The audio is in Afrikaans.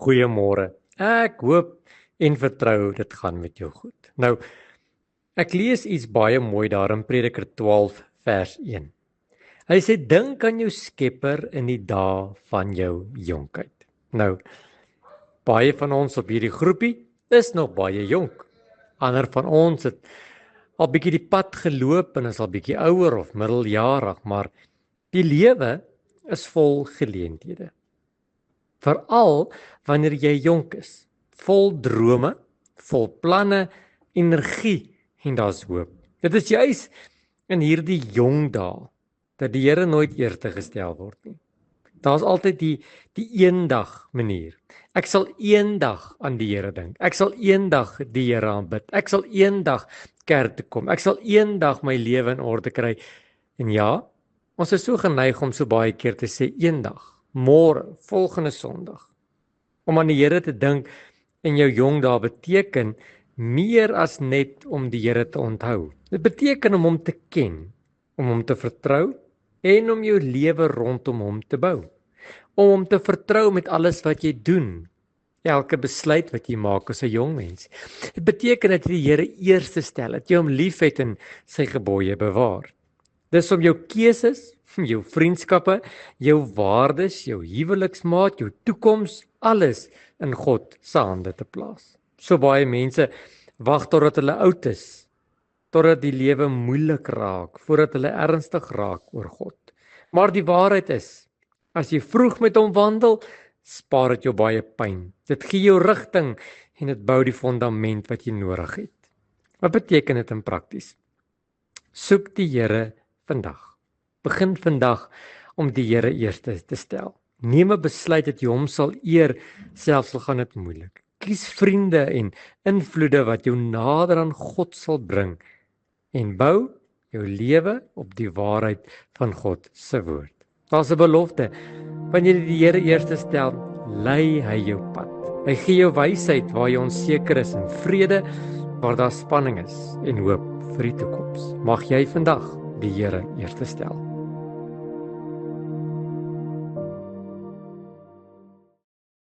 Goeiemôre. Ek hoop en vertrou dit gaan met jou goed. Nou, ek lees iets baie mooi daar in Prediker 12 vers 1. Hy sê dink aan jou Skepper in die dae van jou jonkheid. Nou, baie van ons op hierdie groepie is nog baie jonk. Ander van ons het al bietjie die pad geloop en is al bietjie ouer of middeljarig, maar die lewe is vol geleenthede. Veral wanneer jy jonk is, vol drome, vol planne, energie en daar's hoop. Dit is juis in hierdie jong dae dat die Here nooit eerste gestel word nie. Daar's altyd die eendag manier. Ek sal eendag aan die Here dink. Ek sal eendag die Here aanbid. Ek sal eendag kerk toe kom. Ek sal eendag my lewe in orde kry. En ja, ons is so geneig om so baie keer te sê eendag, môre, volgende Sondag. Om aan die Here te dink in jou jong dae beteken meer as net om die Here te onthou. Dit beteken om hom te ken, om hom te vertrou en om jou lewe rondom hom te bou. Om hom te vertrou met alles wat jy doen, elke besluit wat jy maak as 'n jong mens. Dit beteken dat jy die Here eerste stel, dat jy hom liefhet en sy gebooie bewaar. Dis om jou keuses, jou vriendskappe, jou waardes, jou huweliksmaat, jou toekoms, alles in God se hande te plaas. So baie mense wag totdat hulle oud is, totdat die lewe moeilik raak, voordat hulle ernstig raak oor God. Maar die waarheid is, as jy vroeg met hom wandel, spaar dit jou baie pyn. Dit gee jou rigting en dit bou die fondament wat jy nodig het. Wat beteken dit in prakties? Soek die Here vandag. Begin vandag om die Here eerste te stel. Neem 'n besluit dat jy hom sal eer, selfs al gaan dit moeilik. Kies vriende en invloede wat jou nader aan God sal bring en bou jou lewe op die waarheid van God se woord. Daar's 'n belofte. Wanneer jy die Here eerste stel, lei hy jou pad. Hy gee jou wysheid waar jy onseker is en vrede waar daar spanning is en hoop vir die toekoms. Mag jy vandag die Here eerste stel.